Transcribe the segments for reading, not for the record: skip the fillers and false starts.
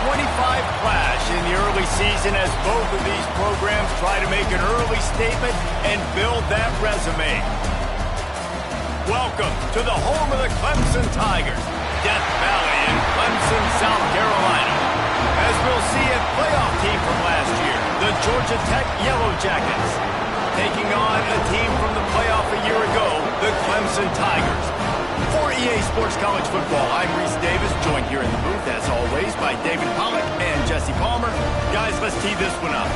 clash in the early season as both of these programs try to make an early statement and build that resume. Welcome to the home of the Clemson Tigers, Death Valley in Clemson, South Carolina. As we'll see, a playoff team from last year, the Georgia Tech Yellow Jackets, taking on a team from the playoff a year ago, the Clemson Tigers. For EA Sports College Football, I'm Reese Davis, joined here in the booth, as always, by David Pollack and Jesse Palmer. Guys, let's tee this one up.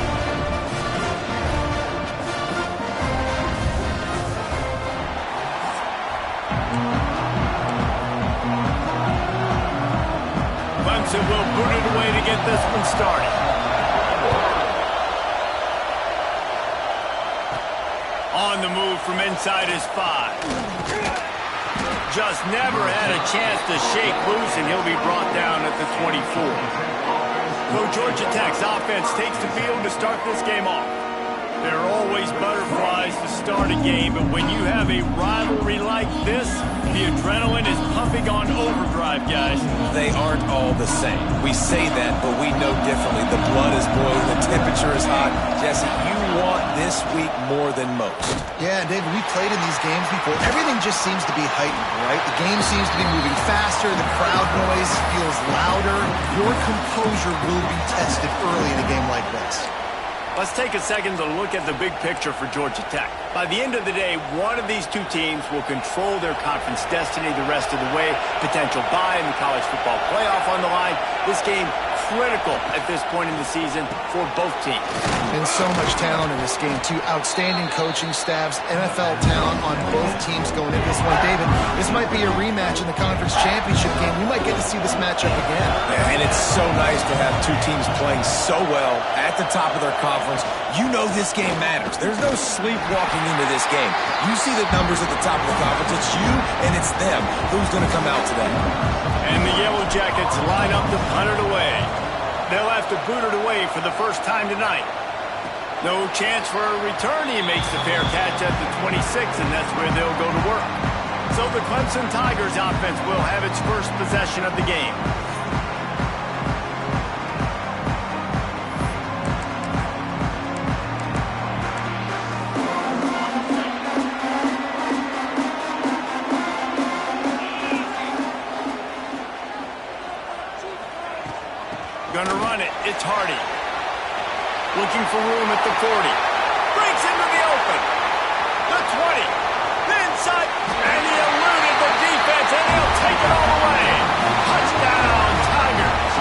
Clemson will boot it away to get this one started. On the move from inside his 5. Just never had a chance to shake loose, and he'll be brought down at the 24. So Georgia Tech's offense takes the field to start this game off. There are always butterflies to start a game, but when you have a rivalry like this, the adrenaline is pumping on overdrive, guys. They aren't all the same. We say that, but we know differently. The blood is boiling, the temperature is hot. Jesse, you want this week more than most. Yeah, David, we played in these games before. Everything just seems to be heightened, right? The game seems to be moving faster. The crowd noise feels louder. Your composure will be tested early in a game like this. Let's take a second to look at the big picture for Georgia Tech. By the end of the day, one of these two teams will control their conference destiny the rest of the way. Potential bye in the college football playoff on the line. This game critical at this point in the season for both teams. And so much talent in this game, too. Outstanding coaching staffs, NFL talent on both teams going into this one. David, this might be a rematch in the conference championship game. We might get to see this matchup again. Yeah, and it's so nice to have two teams playing so well at the top of their conference. You know this game matters. There's no sleepwalking into this game. You see the numbers at the top of the conference. It's you and it's them. Who's going to come out today? And the Yellow Jackets line up to punt it away. They'll have to boot it away for the first time tonight. No chance for a return. He makes the fair catch at the 26, and that's where they'll go to work. So the Clemson Tigers offense will have its first possession of the game. Gonna run it. It's Hardy. Looking for room at the 40. Breaks into the open. The 20. The inside. And he eluded the defense, and he'll take it all away. Touchdown, Tigers.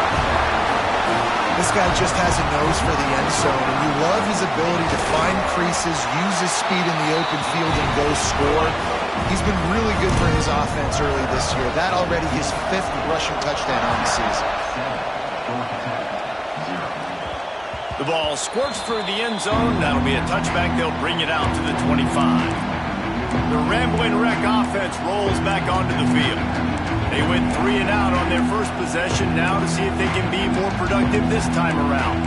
This guy just has a nose for the end zone, and you love his ability to find creases, use his speed in the open field, and go score. He's been really good for his offense early this year. That already his 5th rushing touchdown on the season. The ball squirts through the end zone. That'll be a touchback. They'll bring it out to the 25. The Rambling Wreck offense rolls back onto the field. They went 3 and out on their first possession. Now to see if they can be more productive this time around.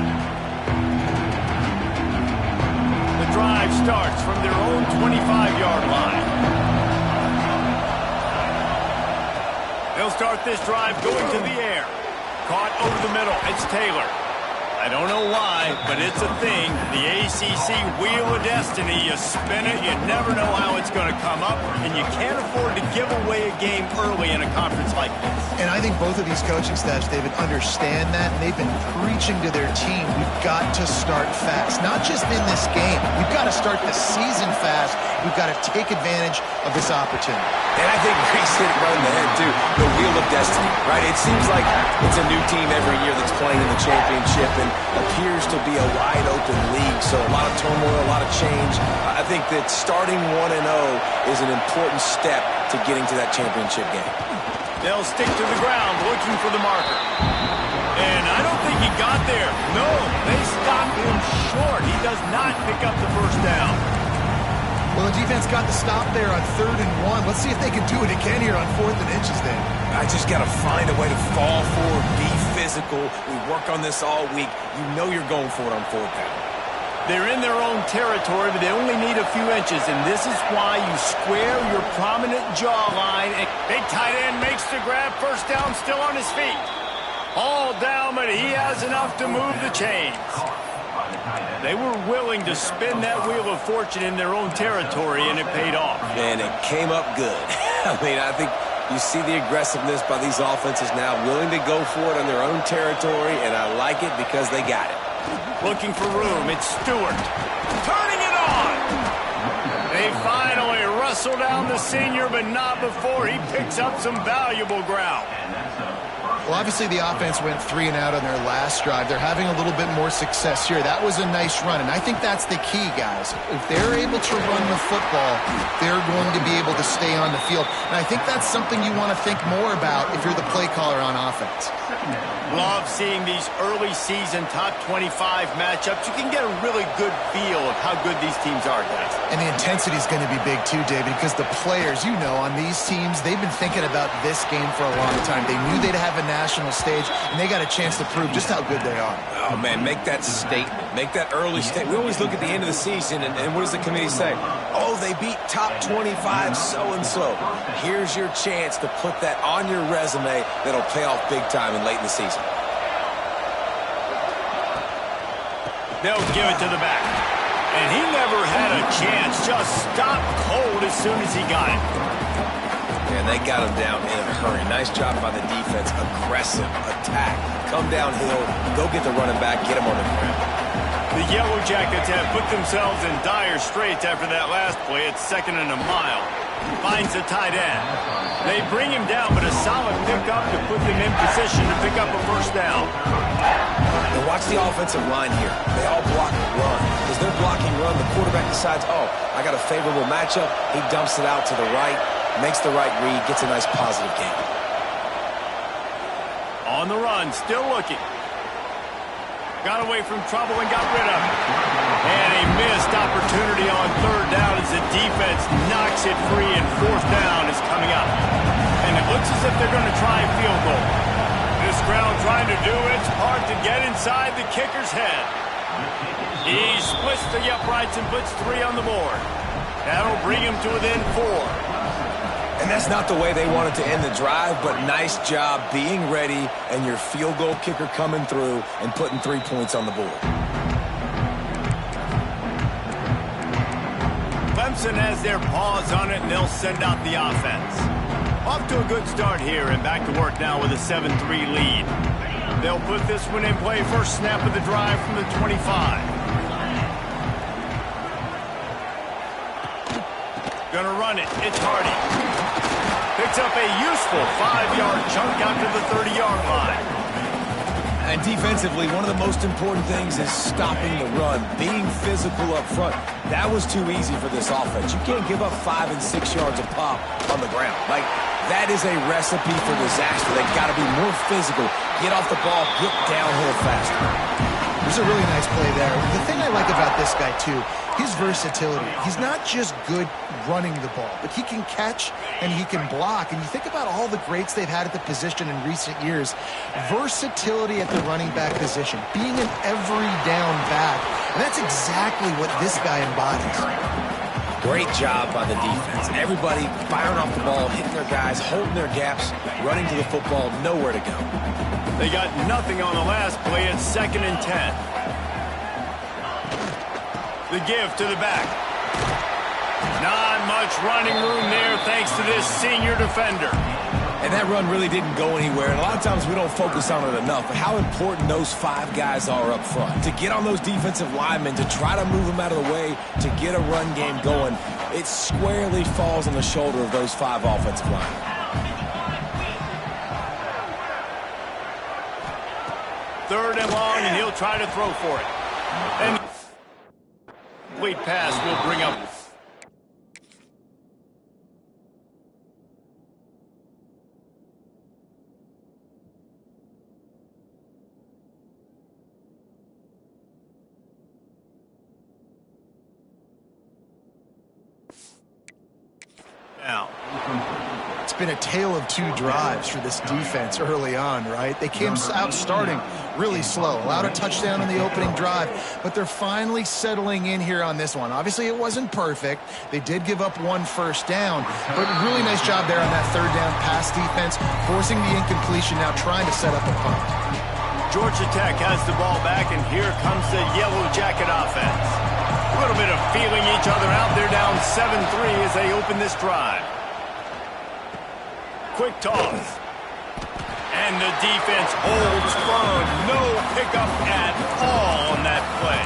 The drive starts from their own 25-yard line. They'll start this drive going to the air. Caught over the middle. It's Taylor. I don't know why, but it's a thing. The ACC Wheel of Destiny. You spin it, you never know how it's going to come up, and you can't afford to give away a game early in a conference like this. And I think both of these coaching staffs, David, understand that, and they've been preaching to their team, we've got to start fast. Not just in this game. We've got to start the season fast. We've got to take advantage of this opportunity. And I think Reese hit it right in the head, too. The Wheel of Destiny, right? It seems like it's a new team every year that's playing in the championship and appears to be a wide-open league. So a lot of turmoil, a lot of change. I think that starting 1-0 is an important step to getting to that championship game. They'll stick to the ground looking for the marker. And I don't think he got there. No, they stopped him short. He does not pick up the first down. Well, the defense got the stop there on 3rd and 1. Let's see if they can do it again here on 4th and inches then. I just got to find a way to fall forward, be physical. We work on this all week. You know you're going for it on 4th down. They're in their own territory, but they only need a few inches, and this is why you square your prominent jawline. And big tight end makes the grab, first down, still on his feet. All down, but he has enough to move the chains. They were willing to spin that wheel of fortune in their own territory, and it paid off. And it came up good. I mean, I think you see the aggressiveness by these offenses now, willing to go for it on their own territory, and I like it because they got it. Looking for room, it's Stewart. Turning it on! They finally wrestle down the senior, but not before he picks up some valuable ground. Well, obviously the offense went 3 and out on their last drive. They're having a little bit more success here. That was a nice run, and I think that's the key, guys. If they're able to run the football, they're going to be able to stay on the field. And I think that's something you want to think more about if you're the play caller on offense. Love seeing these early season top 25 matchups. You can get a really good feel of how good these teams are, guys. And the intensity is going to be big too, David, because the players, you know, on these teams, they've been thinking about this game for a long time. They knew they'd have a national stage, and they got a chance to prove just how good they are. Oh, man, make that statement. Make that early statement. We always look at the end of the season, and what does the committee say? Oh, they beat top 25 so-and-so. Here's your chance to put that on your resume that'll pay off big time and late in the season. They'll give it to the back. And he never had a chance. Just stopped cold as soon as he got it. And they got him down in a hurry. Nice job by the defense. Aggressive attack. Come downhill. Go get the running back. Get him on the ground. The Yellow Jackets have put themselves in dire straits after that last play. It's 2nd and a mile. Finds the tight end. They bring him down, but a solid pickup to put them in position to pick up a first down. And watch the offensive line here. They all block run. As they're blocking run, the quarterback decides, oh, I got a favorable matchup. He dumps it out to the right, makes the right read, gets a nice positive gain. On the run, still looking. Got away from trouble and got rid of it. And a missed opportunity on 3rd down as the defense knocks it free, and 4th down is coming up. And it looks as if they're going to try a field goal. This crowd trying to do its part to get inside the kicker's head. He splits the uprights and puts 3 on the board. That'll bring him to within 4. And that's not the way they wanted to end the drive, but nice job being ready and your field goal kicker coming through and putting 3 points on the board. Clemson has their paws on it, and they'll send out the offense. Off to a good start here, and back to work now with a 7-3 lead. They'll put this one in play. First snap of the drive from the 25. Gonna run it. It's Hardy. Picks up a useful 5-yard chunk out to the 30-yard line. And defensively, one of the most important things is stopping the run, being physical up front. That was too easy for this offense. You can't give up 5 and 6 yards of pop on the ground. Like, that is a recipe for disaster. They've got to be more physical, get off the ball, get downhill faster. There's a really nice play there. The thing I like about this guy, too, his versatility. He's not just good running the ball, but he can catch and he can block. And you think about all the greats they've had at the position in recent years. Versatility at the running back position, being an every down back. And that's exactly what this guy embodies. Great job by the defense. Everybody firing off the ball, hitting their guys, holding their gaps, running to the football, nowhere to go. They got nothing on the last play. It's 2nd and 10. The give to the back. Not much running room there thanks to this senior defender. And that run really didn't go anywhere. And a lot of times we don't focus on it enough. But how important those 5 guys are up front. To get on those defensive linemen, to try to move them out of the way, to get a run game going, it squarely falls on the shoulder of those 5 offensive linemen. Third and long, and he'll try to throw for it. And complete pass will bring up. Now. It's been a tale of 2 drives for this defense early on, right? They came out starting really slow. Allowed a touchdown in the opening drive, but they're finally settling in here on this one. Obviously, it wasn't perfect. They did give up 1 first down, but really nice job there on that 3rd down pass defense, forcing the incompletion, now trying to set up a punt. Georgia Tech has the ball back, and here comes the Yellow Jacket offense. A little bit of feeling each other out. They're down 7-3 as they open this drive. Quick toss. And the defense holds firm. No pickup at all on that play.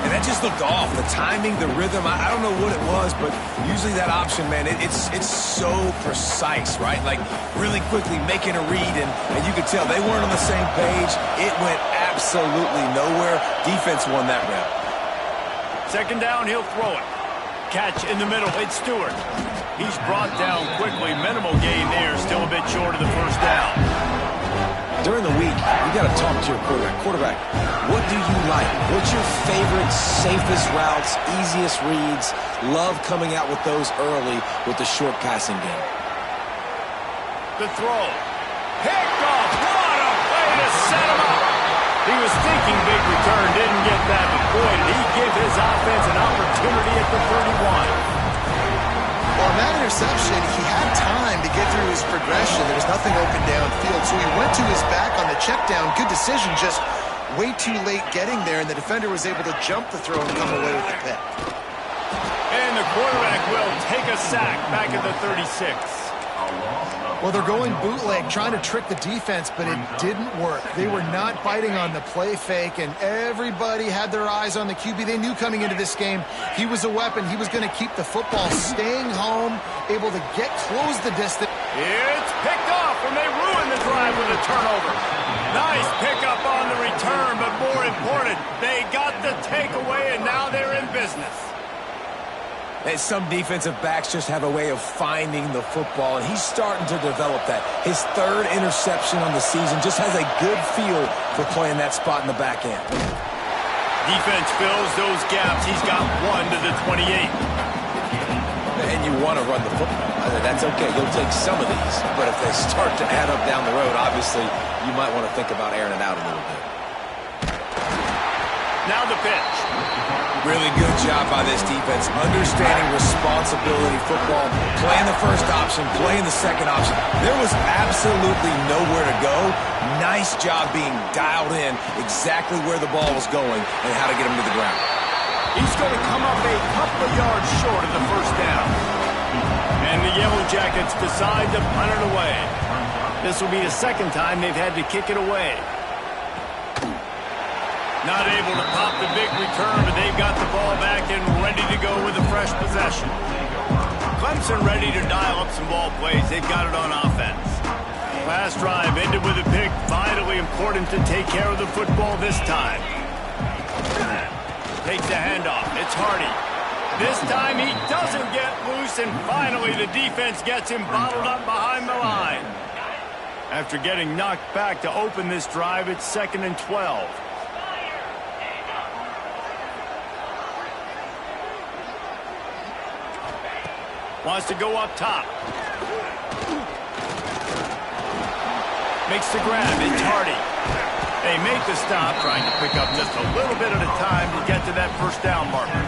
And that just looked off. The timing, the rhythm, I don't know what it was, but usually that option, man, it's so precise, right? Like really quickly making a read, and you could tell they weren't on the same page. It went absolutely nowhere. Defense won that rep. 2nd down, he'll throw it. Catch in the middle. It's Stewart. He's brought down quickly. Minimal gain there. Still a bit short of the 1st down. During the week, you got to talk to your quarterback. What do you like? What's your favorite, safest routes, easiest reads? Love coming out with those early with the short passing game. The throw. Picked off. What a play to set him up. He was thinking big return. Didn't get that. But boy, did he give his offense an opportunity at the 31. Well, on that interception, he had time to get through his progression. There was nothing open downfield, so he went to his back on the check down. Good decision, just way too late getting there, and the defender was able to jump the throw and come away with the pick. And the quarterback will take a sack back at the 36. Well, they're going bootleg, trying to trick the defense, but it didn't work. They were not biting on the play fake, and everybody had their eyes on the QB. They knew coming into this game he was a weapon. He was going to keep the football, staying home, able to close the distance. It's picked off, and they ruin the drive with a turnover. Nice pickup on the return, but more important, they got the takeaway, and now they're in business. And some defensive backs just have a way of finding the football, and he's starting to develop that. His 3rd interception on the season just has a good feel for playing that spot in the back end. Defense fills those gaps. He's got 1 to the 28. And you want to run the football. That's okay. You'll take some of these. But if they start to add up down the road, obviously, you might want to think about airing it out a little bit. Now the pitch. Really good job by this defense. Understanding responsibility football. Playing the 1st option, playing the 2nd option. There was absolutely nowhere to go. Nice job being dialed in exactly where the ball was going and how to get him to the ground. He's going to come up a couple of yards short of the 1st down. And the Yellow Jackets decide to punt it away. This will be the 2nd time they've had to kick it away. Not able to pop the big return, but they've got the ball back and ready to go with a fresh possession. Clemson ready to dial up some ball plays. They've got it on offense. Last drive ended with a pick. Vitally important to take care of the football this time. Takes the handoff. It's Hardy. This time he doesn't get loose, and finally the defense gets him bottled up behind the line. After getting knocked back to open this drive, it's 2nd and 12. Wants to go up top. Makes the grab. It's Hardy. They make the stop, trying to pick up just a little bit at a time to get to that 1st down marker.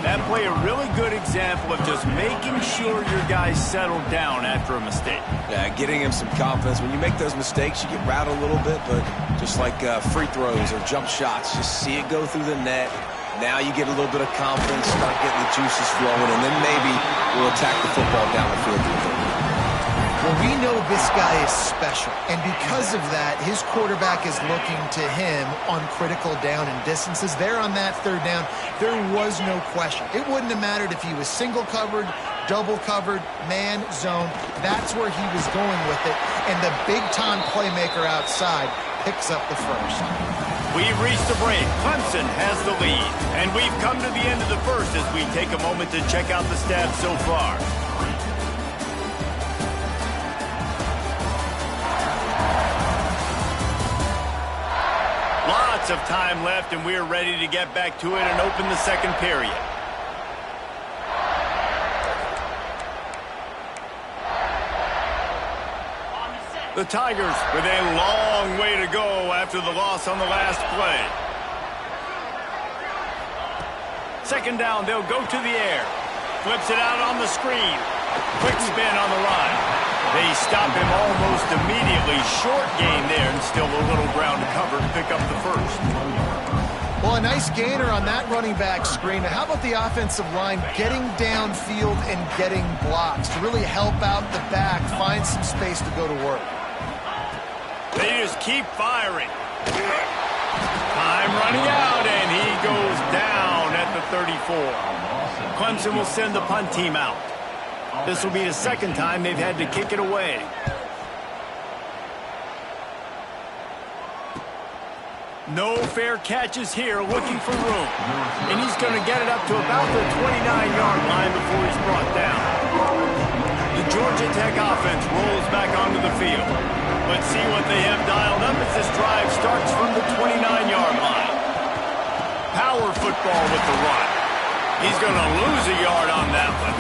That play, a really good example of just making sure your guys settle down after a mistake. Yeah, getting him some confidence. When you make those mistakes, you get rattled a little bit, but just like free throws or jump shots, just see it go through the net. Now you get a little bit of confidence, start getting the juices flowing, and then maybe we'll attack the football down the field. Well, we know this guy is special, and because of that, his quarterback is looking to him on critical down and distances. There on that 3rd down, there was no question. It wouldn't have mattered if he was single covered, double covered, man, zone. That's where he was going with it, and the big-time playmaker outside picks up the 1st. We've reached the break. Clemson has the lead. And we've come to the end of the 1st as we take a moment to check out the stats so far. Lots of time left, and we're ready to get back to it and open the 2nd period. The Tigers with a long way to go after the loss on the last play. Second down, they'll go to the air. Flips it out on the screen. Quick spin on the line. They stop him almost immediately. Short gain there, and still a little ground to cover to pick up the first. Well, a nice gainer on that running back screen. Now, how about the offensive line getting downfield and getting blocks to really help out the back, find some space to go to work? They just keep firing. Time running out, and he goes down at the 34. Clemson will send the punt team out. This will be the second time they've had to kick it away. No fair catches here, looking for room. And he's going to get it up to about the 29-yard line before he's brought down. The Georgia Tech offense rolls back onto the field. Let's see what they have dialed up as this drive starts from the 29-yard line. Power football with the run. He's going to lose a yard on that one.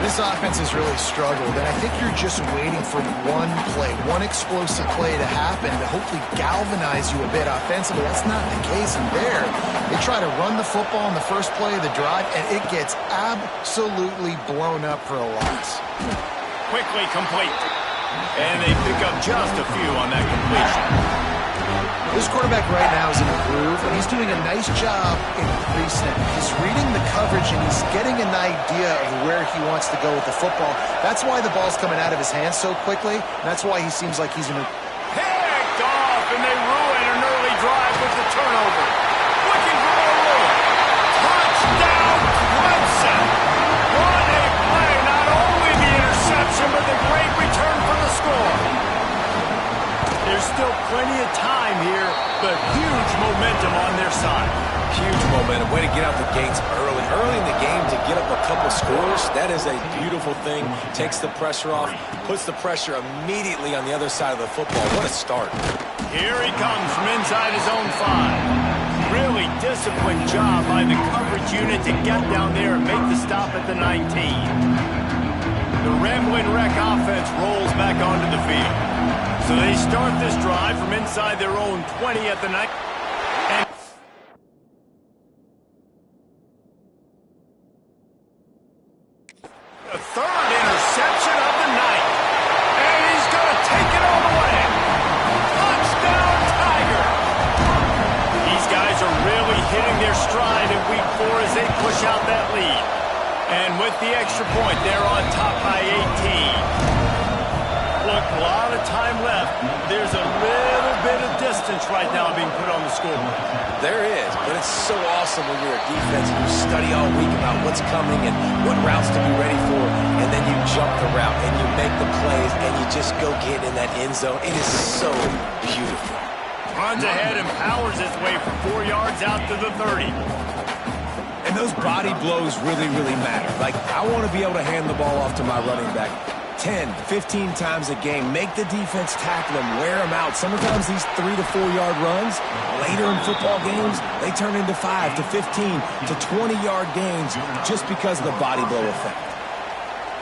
This offense has really struggled, and I think you're just waiting for one play, one explosive play to happen to hopefully galvanize you a bit offensively. That's not the case there. They try to run the football in the first play of the drive, and it gets absolutely blown up for a loss. Quickly complete. And they pick up just a few on that completion. This quarterback right now is in a groove, and he's doing a nice job in pre-snap. He's reading the coverage, and he's getting an idea of where he wants to go with the football. That's why the ball's coming out of his hands so quickly, and that's why he seems like he's in a... Picked off, and they ruin an early drive with the turnover. Looking for more room. Touchdown, Clemson! What a play! Not only the interception, but the great return for the score. There's still plenty of time here, but huge momentum on their side. Huge momentum. Way to get out the gates early. Early in the game to get up a couple scores, that is a beautiful thing. Takes the pressure off, puts the pressure immediately on the other side of the football. What a start. Here he comes from inside his own 5. Really disciplined job by the coverage unit to get down there and make the stop at the 19. The Ramblin' Wreck offense rolls back onto the field. So they start this drive from inside their own 20 at the night. And the third interception of the night. And he's going to take it all the way. Touchdown, Tiger. These guys are really hitting their stride in week 4 as they push out that lead. And with the extra point, they're on top by 18. Look, a lot of time left. There's a little bit of distance right now being put on the scoreboard. There is, but it's so awesome when you're a defense and you study all week about what's coming and what routes to be ready for, and then you jump the route and you make the plays and you just go get in that end zone. It is so beautiful. Runs ahead and powers his way for 4 yards out to the 30. And those body blows really, really matter. Like, I want to be able to hand the ball off to my running back 10, 15 times a game. Make the defense tackle them, wear them out. Sometimes these 3 to 4 yard runs, later in football games, they turn into 5 to 15 to 20 yard gains just because of the body blow effect.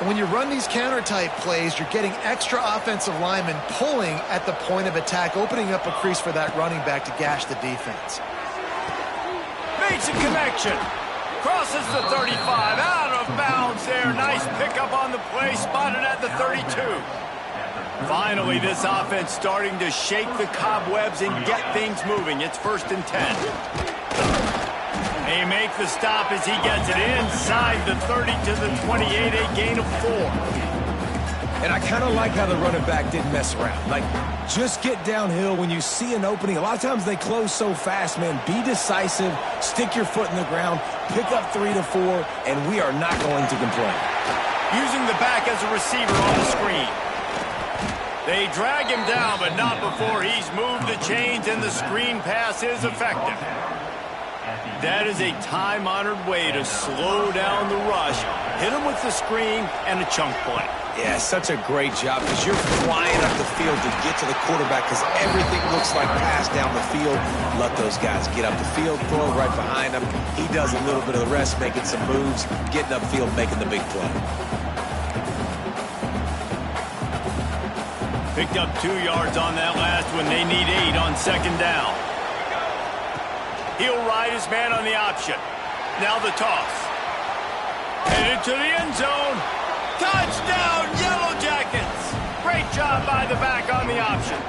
And when you run these counter-type plays, you're getting extra offensive linemen pulling at the point of attack, opening up a crease for that running back to gash the defense. Makes a connection. Crosses the 35, out of bounds there. Nice pickup on the play, spotted at the 32. Finally, this offense starting to shake the cobwebs and get things moving. It's 1st and 10. They make the stop as he gets it inside the 30 to the 28, a gain of 4. And I kind of like how the running back didn't mess around. Like, just get downhill when you see an opening. A lot of times they close so fast, man. Be decisive, stick your foot in the ground, pick up 3 to 4, and we are not going to complain. Using the back as a receiver on the screen. They drag him down, but not before he's moved the chains, and the screen pass is effective. That is a time-honored way to slow down the rush, hit him with the screen, and a chunk play. Yeah, such a great job because you're flying up the field to get to the quarterback because everything looks like pass down the field. Let those guys get up the field, throw it right behind him. He does a little bit of the rest, making some moves, getting upfield, making the big play. Picked up 2 yards on that last one. They need 8 on second down. He'll ride his man on the option. Now the toss. Headed to the end zone. Touchdown, Yellow Jackets! Great job by the back on the option.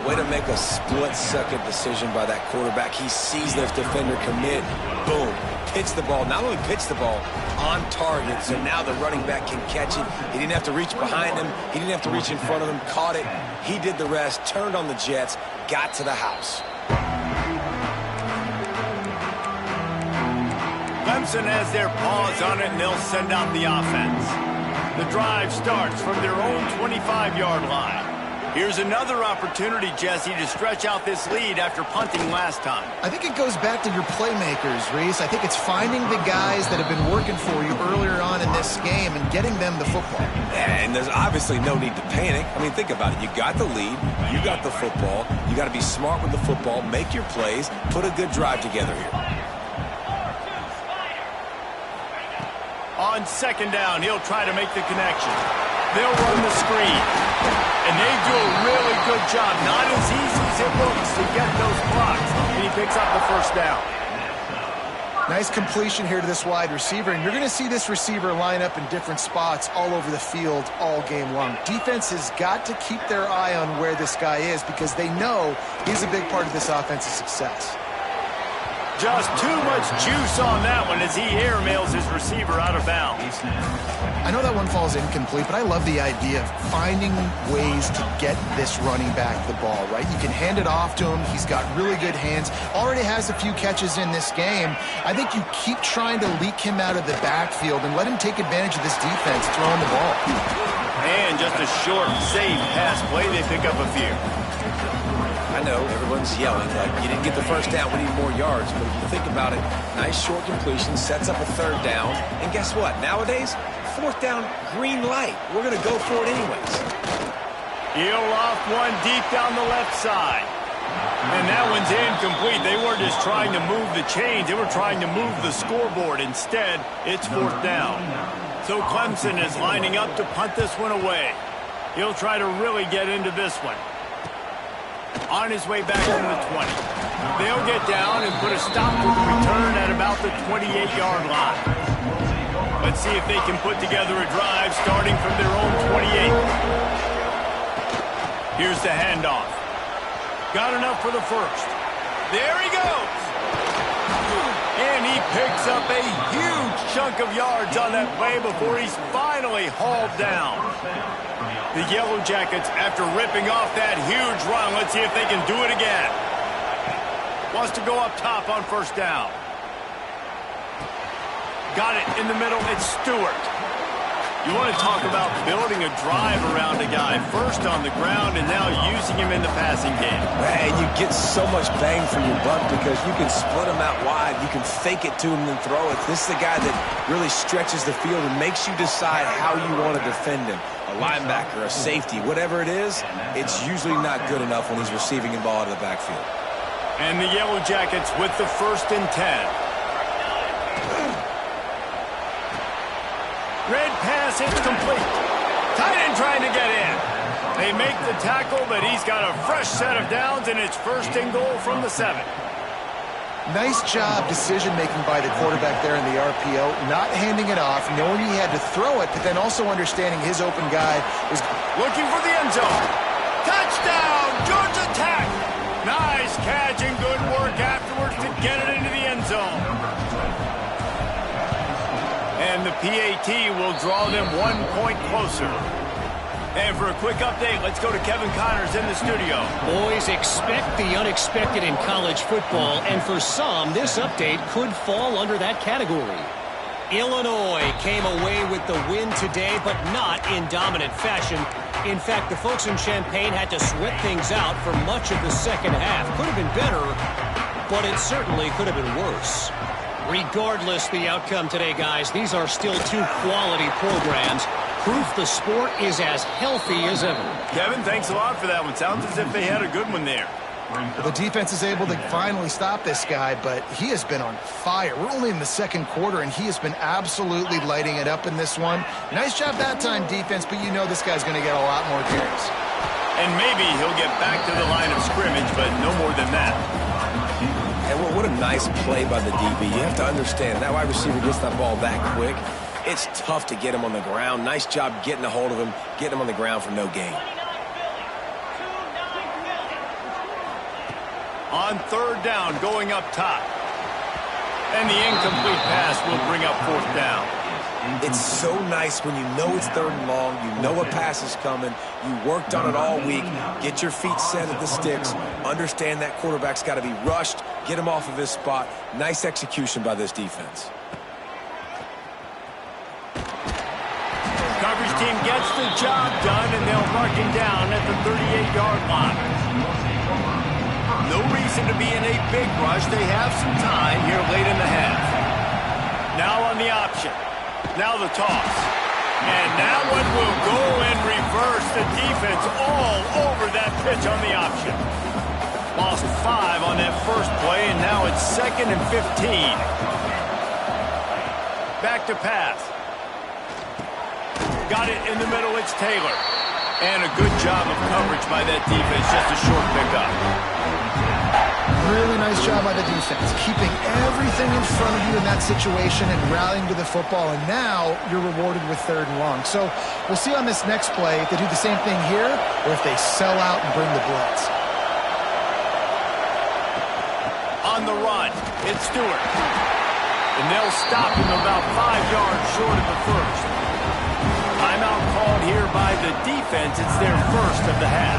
Way to make a split-second decision by that quarterback. He sees this defender commit. Boom. Pitch the ball. Not only pitch the ball, on target. So now the running back can catch it. He didn't have to reach behind him. He didn't have to reach in front of him. Caught it. He did the rest. Turned on the Jets. Got to the house. Clemson has their paws on it, and they'll send out the offense. The drive starts from their own 25-yard line. Here's another opportunity, Jesse, to stretch out this lead after punting last time. I think it goes back to your playmakers, Reese. I think it's finding the guys that have been working for you earlier on in this game and getting them the football. And there's obviously no need to panic. I mean, think about it. You got the lead. You got the football. You got to be smart with the football, make your plays, put a good drive together here. On second down, he'll try to make the connection. They'll run the screen. And they do a really good job. Not as easy as it looks to get those blocks. And he picks up the first down. Nice completion here to this wide receiver. And you're going to see this receiver line up in different spots all over the field all game long. Defense has got to keep their eye on where this guy is because they know he's a big part of this offense's success. Just too much juice on that one as he airmails his receiver out of bounds. I know that one falls incomplete, but I love the idea of finding ways to get this running back the ball, right? You can hand it off to him. He's got really good hands. Already has a few catches in this game. I think you keep trying to leak him out of the backfield and let him take advantage of this defense throwing the ball. And just a short, safe pass play. They pick up a few. I know everyone's yelling like you didn't get the first down, we need more yards. But if you think about it, nice short completion, sets up a third down. And guess what? Nowadays, fourth down, green light. We're going to go for it anyways. He'll loft one deep down the left side. And that one's incomplete. They weren't just trying to move the chains. They were trying to move the scoreboard. Instead, it's fourth down. So Clemson is lining up to punt this one away. He'll try to really get into this one. On his way back from the 20. They'll get down and put a stop to the return at about the 28-yard line. Let's see if they can put together a drive starting from their own 28. Here's the handoff. Got enough for the first. There he goes. And he picks up a huge chunk of yards on that play before he's finally hauled down. The Yellow Jackets, after ripping off that huge run, let's see if they can do it again. Wants to go up top on first down. Got it in the middle. It's Stewart. You want to talk about building a drive around a guy. First on the ground and now using him in the passing game. And you get so much bang for your buck because you can split him out wide. You can fake it to him and then throw it. This is the guy that really stretches the field and makes you decide how you want to defend him. A linebacker, a safety, whatever it is, it's usually not good enough when he's receiving the ball out of the backfield. And the Yellow Jackets with the 1st and 10. Red pass incomplete. Tight end trying to get in. They make the tackle, but he's got a fresh set of downs, and it's 1st and goal from the 7. Nice job decision-making by the quarterback there in the RPO, not handing it off, knowing he had to throw it, but then also understanding his open guy was looking for the end zone. Touchdown, Georgia Tech! Nice catch and good work afterwards to get it into the end zone. And the PAT will draw them 1 point closer. And for a quick update, let's go to Kevin Connors in the studio. Boys, expect the unexpected in college football, and for some, this update could fall under that category. Illinois came away with the win today, but not in dominant fashion. In fact, the folks in Champaign had to sweat things out for much of the second half. Could have been better, but it certainly could have been worse. Regardless the outcome today, guys, these are still 2 quality programs. Proof the sport is as healthy as ever. Kevin, thanks a lot for that one. Sounds as if they had a good one there. The defense is able to finally stop this guy, but he has been on fire. We're only in the second quarter, and he has been absolutely lighting it up in this one. Nice job that time, defense, but you know this guy's going to get a lot more carries. And maybe he'll get back to the line of scrimmage, but no more than that. And what a nice play by the DB. You have to understand, that wide receiver gets that ball that quick. It's tough to get him on the ground. Nice job getting a hold of him, getting him on the ground for no gain. On third down, going up top. And the incomplete pass will bring up fourth down. It's so nice when you know it's third and long, you know a pass is coming, you worked on it all week, get your feet set at the sticks, understand that quarterback's got to be rushed, get him off of his spot. Nice execution by this defense. Coverage team gets the job done, and they'll mark him down at the 38-yard line. No reason to be in a big rush. They have some time here late in the half. Now on the option. Now the toss. And that one will go in reverse. The defense all over that pitch on the option. Lost 5 on that first play, and now it's 2nd and 15. Back to pass. Got it in the middle. It's Taylor. And a good job of coverage by that defense. Just a short pickup. Really nice job by the defense, keeping everything in front of you in that situation and rallying to the football, and now you're rewarded with third and long. So we'll see on this next play if they do the same thing here or if they sell out and bring the blitz. On the run, it's Stewart. And they'll stop him about 5 yards short of the first. Timeout called here by the defense. It's their first of the half.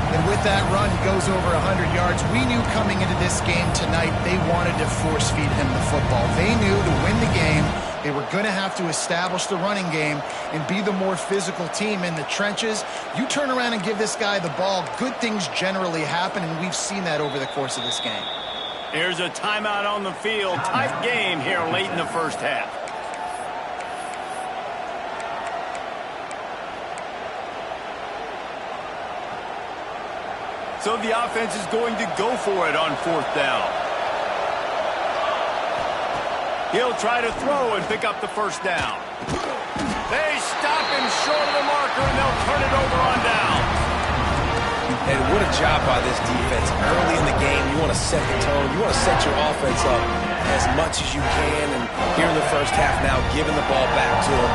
And with that run, he goes over 100 yards. We knew coming into this game tonight they wanted to force-feed him the football. They knew to win the game, they were going to have to establish the running game and be the more physical team in the trenches. You turn around and give this guy the ball, good things generally happen, and we've seen that over the course of this game. Here's a timeout on the field. Tight game here late in the first half. So the offense is going to go for it on fourth down. He'll try to throw and pick up the first down. They stop him short of the marker, and they'll turn it over on down. And what a job by this defense. Early in the game, you want to set the tone. You want to set your offense up as much as you can. And here in the first half now, giving the ball back to them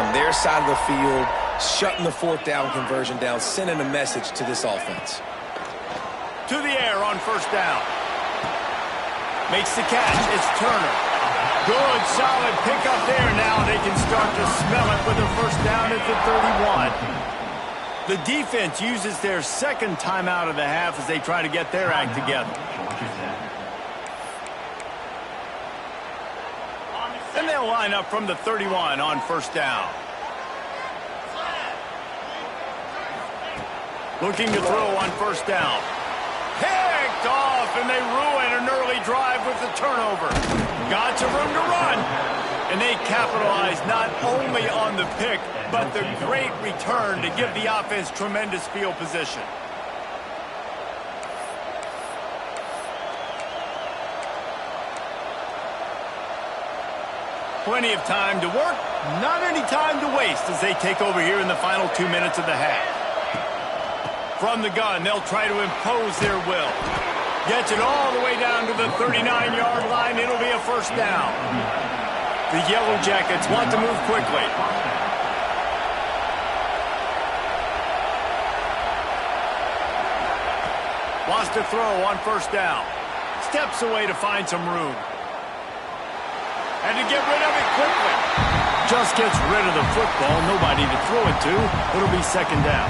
on their side of the field, shutting the fourth down conversion down, sending a message to this offense. To the air on first down. Makes the catch. It's Turner. Good, solid pickup there. Now they can start to smell it with a first down at the 31. The defense uses their second timeout of the half as they try to get their act together. And they'll line up from the 31 on first down. Looking to throw on first down. Picked off, and they ruin an early drive with the turnover. Got some room to run. And they capitalize not only on the pick, but the great return to give the offense tremendous field position. Plenty of time to work, not any time to waste as they take over here in the final 2 minutes of the half. From the gun, they'll try to impose their will. Gets it all the way down to the 39-yard line. It'll be a first down. The Yellow Jackets want to move quickly. Wants to throw on first down. Steps away to find some room. And to get rid of it quickly. Just gets rid of the football. Nobody to throw it to. It'll be second down.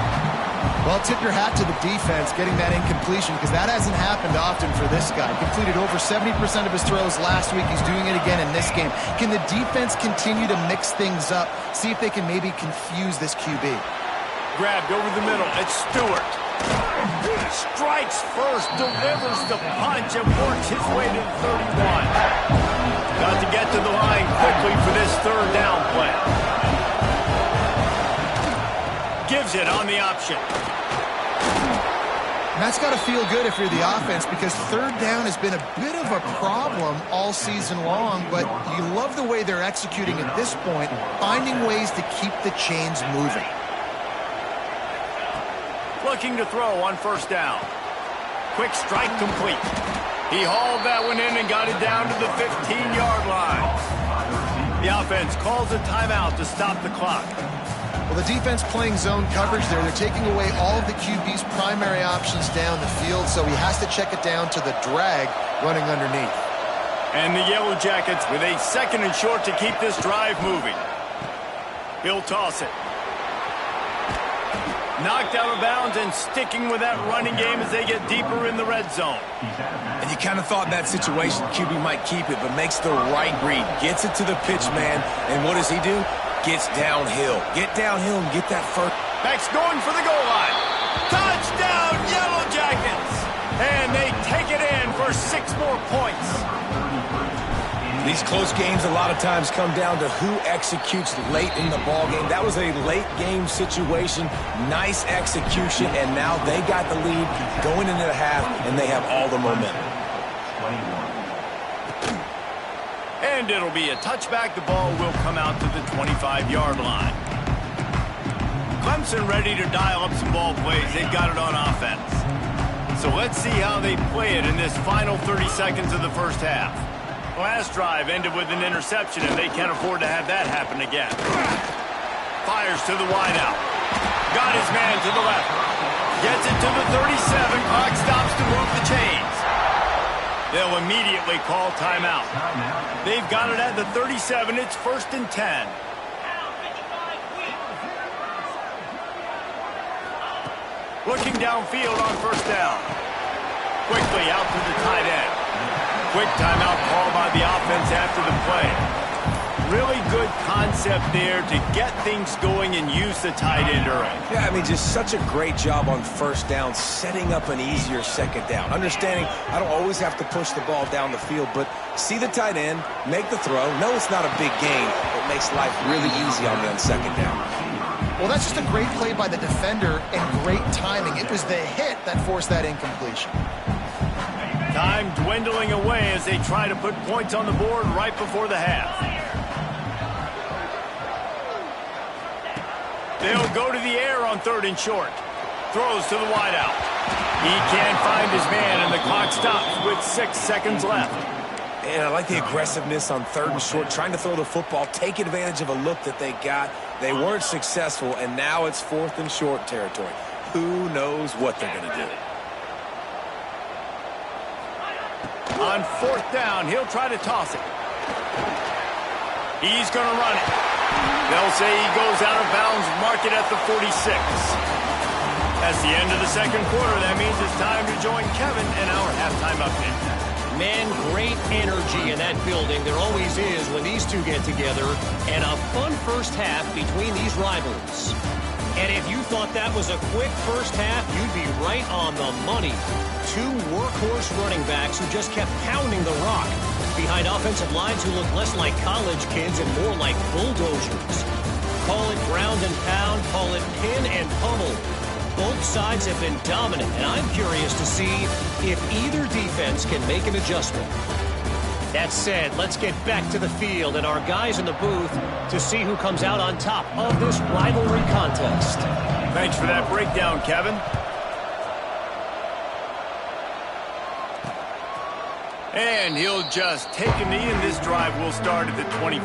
Well, tip your hat to the defense getting that incompletion because that hasn't happened often for this guy. Completed over 70% of his throws last week. He's doing it again in this game. Can the defense continue to mix things up? See if they can maybe confuse this QB. Grabbed over the middle. It's Stewart. Strikes first, delivers the punch, and works his way to the 31. Got to get to the line quickly for this third down play. Gives it on the option. And that's got to feel good if you're the offense, because third down has been a bit of a problem all season long, but you love the way they're executing at this point, finding ways to keep the chains moving. Looking to throw on first down. Quick strike complete. He hauled that one in and got it down to the 15-yard line. The offense calls a timeout to stop the clock. Well, the defense playing zone coverage there. They're taking away all of the QB's primary options down the field, so he has to check it down to the drag running underneath. And the Yellow Jackets with a 2nd and short to keep this drive moving. He'll toss it. Knocked out of bounds and sticking with that running game as they get deeper in the red zone. And you kind of thought in that situation QB might keep it, but makes the right read. Gets it to the pitch man, and what does he do? Gets downhill. Get downhill and get that first. Beck's going for the goal line. Touchdown, Yellow Jackets! And they take it in for 6 more points. These close games a lot of times come down to who executes late in the ball game. That was a late game situation. Nice execution, and now they got the lead going into the half, and they have all the momentum. And it'll be a touchback. The ball will come out to the 25-yard line. Clemson ready to dial up some ball plays. They've got it on offense. So let's see how they play it in this final 30 seconds of the first half. Last drive ended with an interception, and they can't afford to have that happen again. Fires to the wideout. Got his man to the left. Gets it to the 37. Clock stops to move the chains. They'll immediately call timeout. They've got it at the 37. It's 1st and 10. Looking downfield on first down. Quickly out to the tight end. Quick timeout call by the offense after the play. Really good concept there to get things going and use the tight end early. Yeah, I mean, just such a great job on first down, setting up an easier second down. Understanding I don't always have to push the ball down the field, but see the tight end, make the throw. No, it's not a big gain. It makes life really easy on that second down. Well, that's just a great play by the defender and great timing. It was the hit that forced that incompletion. Time dwindling away as they try to put points on the board right before the half. They'll go to the air on 3rd and short. Throws to the wideout. He can't find his man, and the clock stops with 6 seconds left. And I like the aggressiveness on 3rd and short, trying to throw the football, take advantage of a look that they got. They weren't successful, and now it's 4th and short territory. Who knows what they're going to do? On 4th down, he'll try to toss it. He's going to run it. They'll say he goes out of bounds, mark it at the 46. That's the end of the 2nd quarter. That means it's time to join Kevin in our halftime update. Man, great energy in that building. There always is when these two get together. And a fun first half between these rivals. And if you thought that was a quick first half, you'd be right on the money. 2 workhorse running backs who just kept pounding the rock behind offensive lines who look less like college kids and more like bulldozers. Call it ground and pound, call it pin and pummel. Both sides have been dominant, and I'm curious to see if either defense can make an adjustment. That said, let's get back to the field and our guys in the booth to see who comes out on top of this rivalry contest. Thanks for that breakdown, Kevin. And he'll just take a knee, and this drive will start at the 25.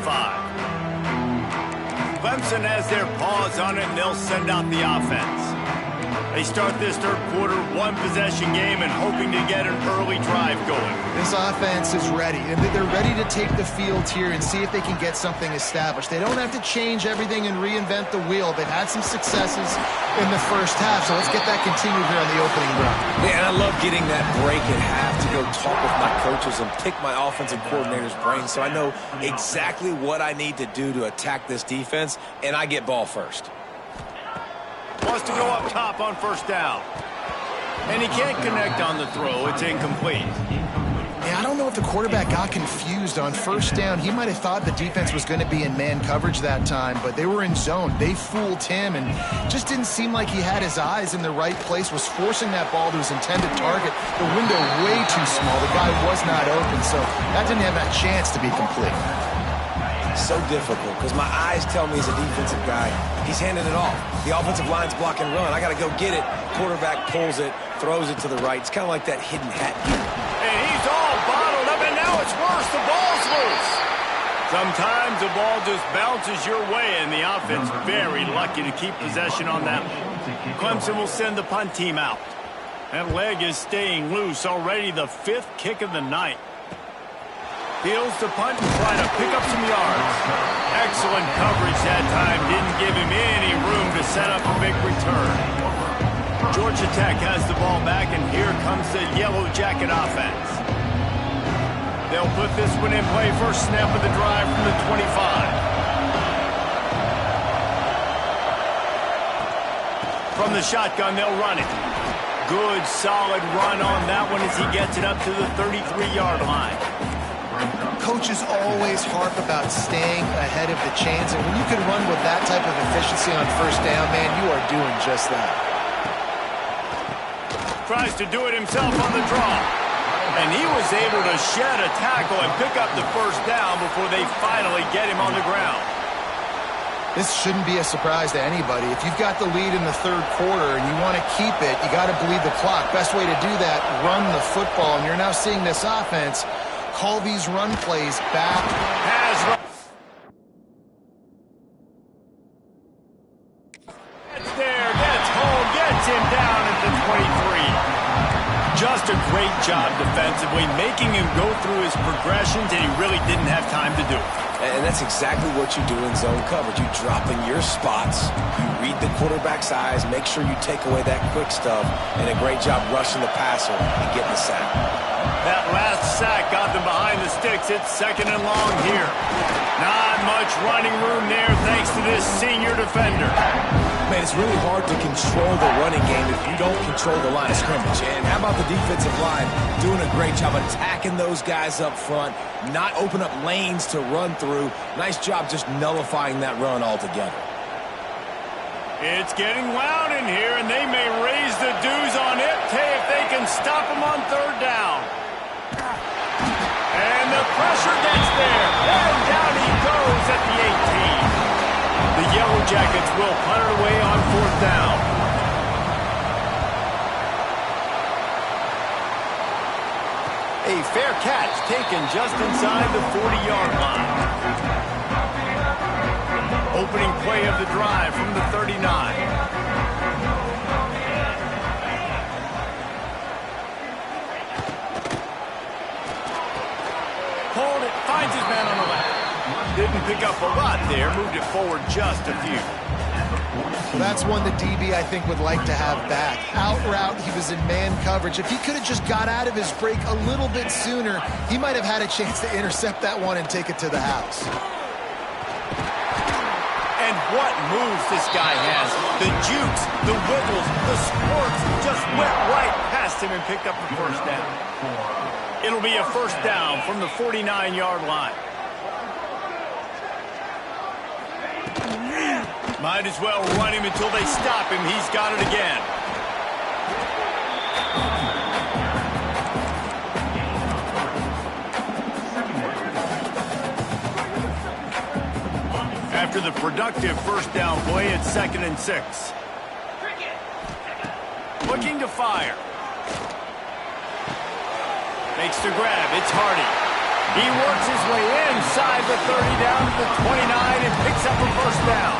Clemson has their paws on it, and they'll send out the offense. They start this 3rd quarter, 1-possession game, and hoping to get an early drive going. This offense is ready, and they're ready to take the field here and see if they can get something established. They don't have to change everything and reinvent the wheel. They've had some successes in the first half, so let's get that continued here on the opening drive. Yeah, and I love getting that break at half to go talk with my coaches and pick my offensive coordinator's brain so I know exactly what I need to do to attack this defense, and I get ball first. Wants to go up top on first down. And he can't connect on the throw. It's incomplete. Yeah, I don't know if the quarterback got confused on first down. He might have thought the defense was going to be in man coverage that time, but they were in zone. They fooled him and just didn't seem like he had his eyes in the right place, was forcing that ball to his intended target. The window way too small. The guy was not open, so that didn't have that chance to be complete. So difficult because my eyes tell me as a defensive guy, he's handing it off. The offensive line's block and run. I got to go get it. Quarterback pulls it, throws it to the right. It's kind of like that hidden hat. And he's all bottled up, and now it's worse. The ball's loose. Sometimes the ball just bounces your way, and the offense very lucky to keep possession on that one. Clemson will send the punt team out. That leg is staying loose already, the 5th kick of the night. Fields to punt and try to pick up some yards. Excellent coverage that time. Didn't give him any room to set up a big return. Georgia Tech has the ball back, and here comes the Yellow Jacket offense. They'll put this one in play. First snap of the drive from the 25. From the shotgun, they'll run it. Good, solid run on that one as he gets it up to the 33-yard line. Coaches always harp about staying ahead of the chains, and when you can run with that type of efficiency on first down, man, you are doing just that. Tries to do it himself on the draw. And he was able to shed a tackle and pick up the first down before they finally get him on the ground. This shouldn't be a surprise to anybody. If you've got the lead in the third quarter and you want to keep it, you got to bleed the clock. Best way to do that, run the football. And you're now seeing this offense call these run plays back. Gets there, gets home, gets him down at the 23. Just a great job defensively, making him go through his progressions, and he really didn't have time to do it. And that's exactly what you do in zone coverage. You drop in your spots, you read the quarterback's eyes, make sure you take away that quick stuff, and a great job rushing the passer and getting the sack. That last sack got them behind the sticks. It's 2nd and long here. Not much running room there thanks to this senior defender. Man, it's really hard to control the running game if you don't control the line of scrimmage. And how about the defensive line doing a great job attacking those guys up front, not open up lanes to run through. Nice job just nullifying that run altogether. It's getting loud in here, and they may raise the dues on it. Hey, if they can stop them on 3rd down. And the pressure gets there. And down he goes at the 18. The Yellow Jackets will punt it away on 4th down. A fair catch taken just inside the 40-yard line. Opening play of the drive from the 39. Pulled it, finds his man on the left. Didn't pick up a lot there, moved it forward just a few. So that's one the DB, I think, would like to have back. Out route, he was in man coverage. If he could have just got out of his break a little bit sooner, he might have had a chance to intercept that one and take it to the house. And what moves this guy has. The jukes, the wiggles, the squirts just went right past him and picked up the first down. It'll be a first down from the 49-yard line. Might as well run him until they stop him. He's got it again. After the productive first down play, it's 2nd and 6. Looking to fire. Makes the grab. It's Hardy. He works his way inside the 30 down to the 29 and picks up a first down.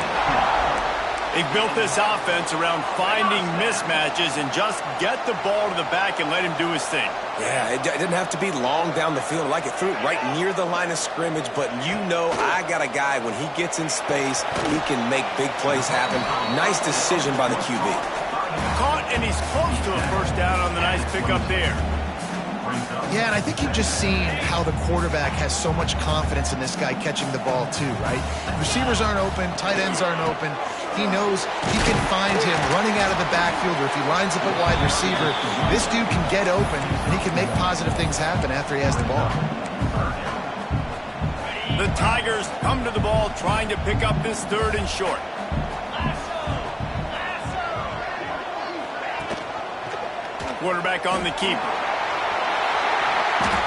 They built this offense around finding mismatches and just get the ball to the back and let him do his thing. Yeah, it didn't have to be long down the field. Like it threw it right near the line of scrimmage, but you know I got a guy, when he gets in space, he can make big plays happen. Nice decision by the QB. Caught, and he's close to a first down on the nice pickup there. Yeah, and I think you've just seen how the quarterback has so much confidence in this guy catching the ball too, right? Receivers aren't open, tight ends aren't open. He knows he can find him running out of the backfield, or if he lines up a wide receiver, this dude can get open, and he can make positive things happen after he has the ball. The Tigers come to the ball trying to pick up this 3rd and short. Quarterback on the keeper.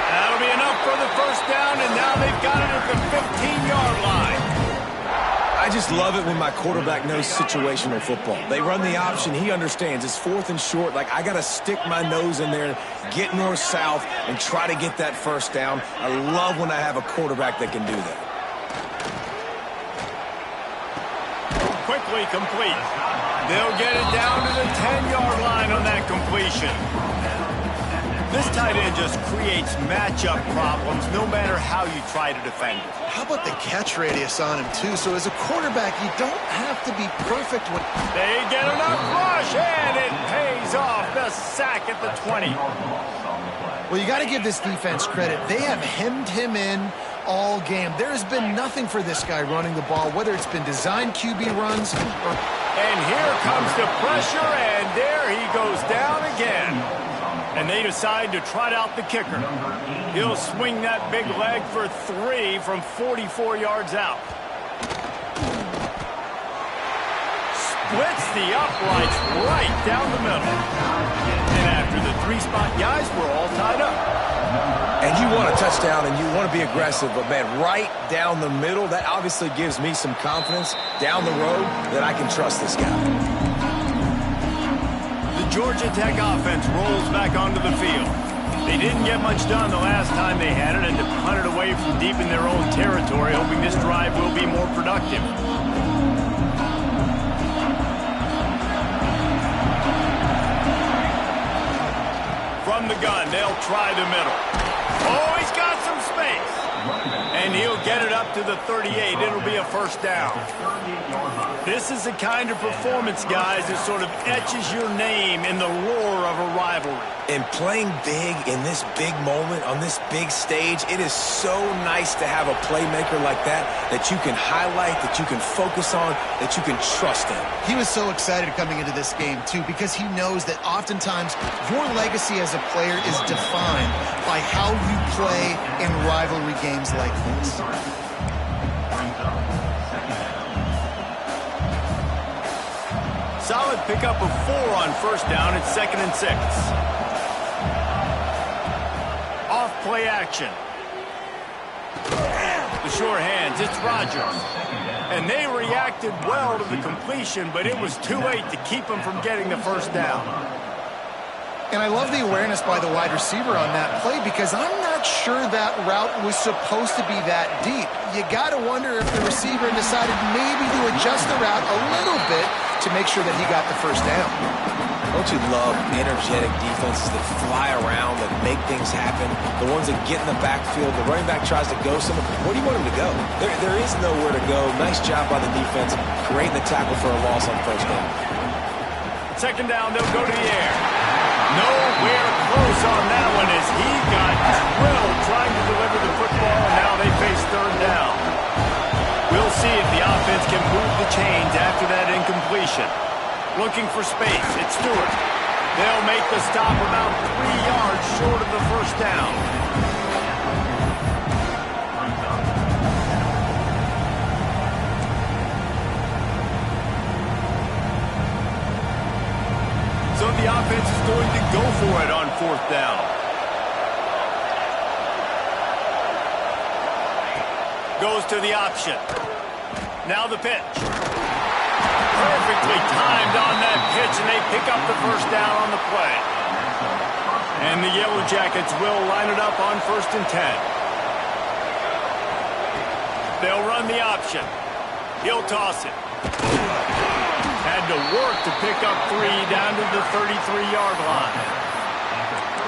That'll be enough for the first down, and now they've got it at the 15-yard line. I just love it when my quarterback knows situational football. They run the option. He understands. It's 4th and short. Like, I got to stick my nose in there, get north-south, and try to get that first down. I love when I have a quarterback that can do that. Quickly complete. They'll get it down to the 10-yard line on that completion. This tight end just creates matchup problems no matter how you try to defend it. How about the catch radius on him, too? So as a quarterback, you don't have to be perfect when... They get enough rush, and it pays off. The sack at the 20. Well, you got to give this defense credit. They have hemmed him in all game. There has been nothing for this guy running the ball, whether it's been designed QB runs or... And here comes the pressure, and there he goes down again. And they decide to trot out the kicker. He'll swing that big leg for 3 from 44 yards out. Splits the uprights right down the middle. And after the 3-spot guys, we're all tied up. And you want a touchdown and you want to be aggressive, but, man, right down the middle, that obviously gives me some confidence down the road that I can trust this guy. Georgia Tech offense rolls back onto the field. They didn't get much done the last time they had it, and to punt it away from deep in their own territory, hoping this drive will be more productive. From the gun, they'll try the middle. Oh, he's got some space. And he'll get it up to the 38. It'll be a first down. This is the kind of performance, guys, that sort of etches your name in the roar of a rivalry. And playing big in this big moment, on this big stage, it is so nice to have a playmaker like that you can highlight, that you can focus on, that you can trust in. He was so excited coming into this game, too, because he knows that oftentimes your legacy as a player is defined by how you play in rivalry games like this. Solid pickup of 4 on first down at 2nd and 6. Off play action. The sure hands, it's Rodgers. And they reacted well to the completion, but it was too late to keep them from getting the first down. And I love the awareness by the wide receiver on that play because I'm not sure that route was supposed to be that deep. You got to wonder if the receiver decided maybe to adjust the route a little bit to make sure that he got the first down. Don't you love energetic defenses that fly around, that make things happen? The ones that get in the backfield, the running back tries to go somewhere. Where do you want him to go? There is nowhere to go. Nice job by the defense, creating the tackle for a loss on first down. 2nd down, they'll go to the air. Nowhere close on that one as he got drilled trying to deliver the football, and now they face 3rd down. We'll see if the offense can move the chains after that incompletion. Looking for space, it's Stewart. They'll make the stop about 3 yards short of the first down. So the offense is going to go for it on 4th down. Goes to the option. Now the pitch. Perfectly timed on that pitch, and they pick up the first down on the play. And the Yellow Jackets will line it up on 1st and 10. They'll run the option. He'll toss it. Had to work to pick up 3 down to the 33-yard line.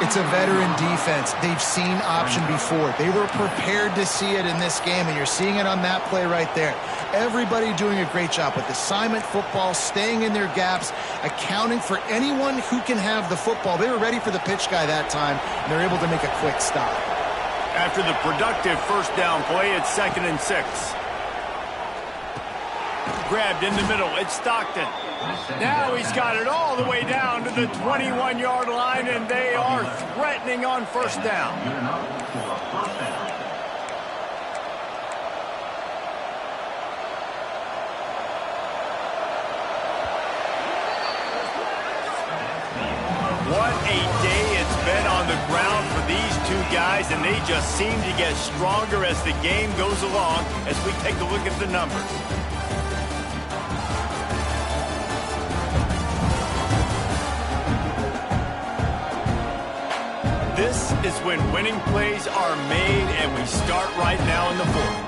It's a veteran defense. They've seen option before. They were prepared to see it in this game, and you're seeing it on that play right there. Everybody doing a great job with assignment football, staying in their gaps, accounting for anyone who can have the football. They were ready for the pitch guy that time, and they're able to make a quick stop. After the productive first down play, it's 2nd and 6. Grabbed in the middle, it's Stockton. Now he's got it all the way down to the 21-yard line, and they are threatening on first down. a day it's been on the ground for these two guys, and they just seem to get stronger as the game goes along as we take a look at the numbers. This is when winning plays are made, and we start right now in the fourth.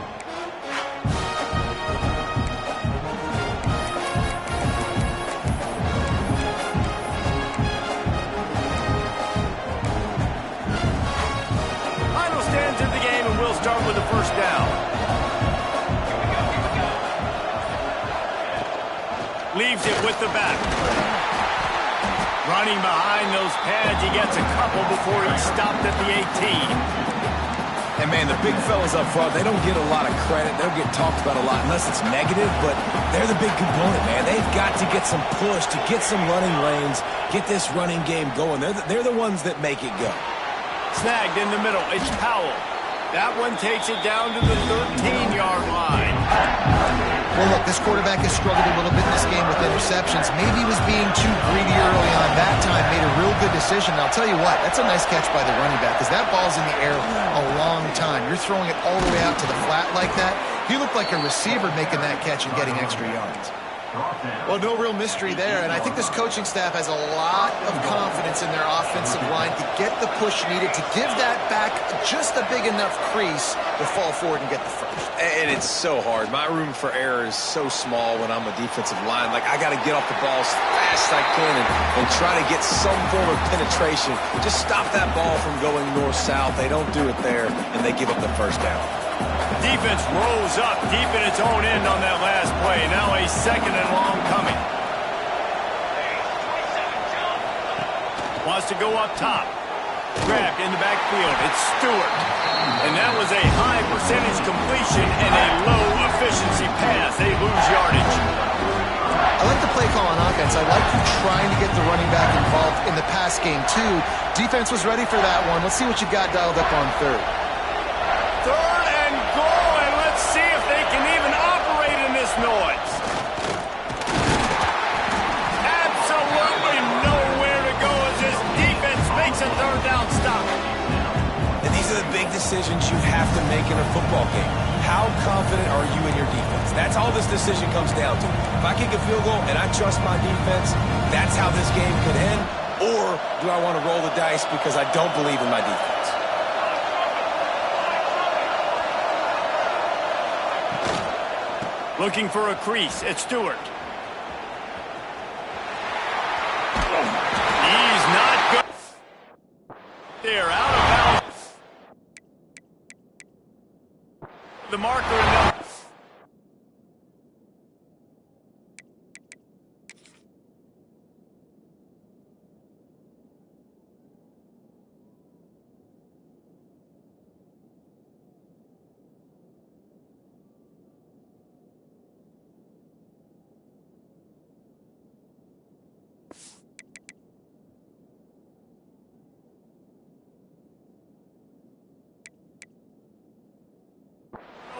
Final stands in the game, and we'll start with the first down. Leaves it with the back. Running behind those pads, he gets a couple before he's stopped at the 18. And, man, the big fellas up front, they don't get a lot of credit. They don't get talked about a lot unless it's negative, but they're the big component, man. They've got to get some push, to get some running lanes, get this running game going. They're the ones that make it go. Snagged in the middle. It's Powell. That one takes it down to the 13-yard line. Well, look, this quarterback has struggled a little bit in this game with interceptions. Maybe he was being too greedy early on. That time made a real good decision. And I'll tell you what, that's a nice catch by the running back because that ball's in the air a long time. You're throwing it all the way out to the flat like that. He looked like a receiver making that catch and getting extra yards. Well, no real mystery there, and I think this coaching staff has a lot of confidence in their offensive line to get the push needed, to give that back just a big enough crease to fall forward and get the first. And it's so hard. My room for error is so small when I'm a defensive line. Like, I got to get off the ball as fast as I can and try to get some form of penetration. Just stop that ball from going north-south. They don't do it there, and they give up the first down. Defense rolls up deep in its own end on that last play. Now a second and long coming. Wants to go up top. Grabbed in the backfield. It's Stewart. And that was a high percentage completion and a low efficiency pass. They lose yardage. I like the play call on offense. I like trying to get the running back involved in the pass game, too. Defense was ready for that one. Let's see what you got dialed up on third. Third and goal, and let's see if they can even operate in this noise. Absolutely nowhere to go as this defense makes a third down stop. And these are the big decisions you have to make in a football game. How confident are you in your defense? That's all this decision comes down to. If I kick a field goal and I trust my defense, that's how this game could end. Or do I want to roll the dice because I don't believe in my defense? Looking for a crease. It's Stewart. He's not good. They're out of bounds. The marker and the...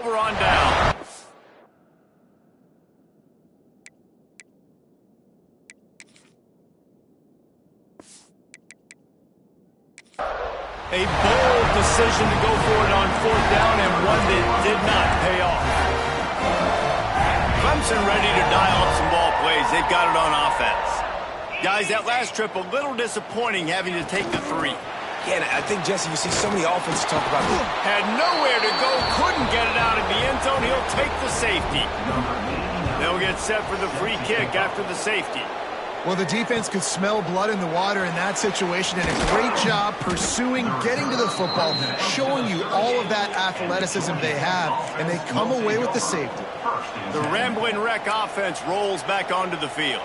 Over on down. A bold decision to go for it on fourth down, and one that did not pay off. Clemson ready to dial up some ball plays. They've got it on offense. Guys, that last trip a little disappointing having to take the 3. Yeah, and I think, Jesse, you see so many offenses talk about this. Had nowhere to go, couldn't get it out of the end zone. He'll take the safety. They'll get set for the free kick after the safety. Well, the defense could smell blood in the water in that situation, and a great job pursuing, getting to the football, showing you all of that athleticism they have, and they come away with the safety. The Rambling Wreck offense rolls back onto the field.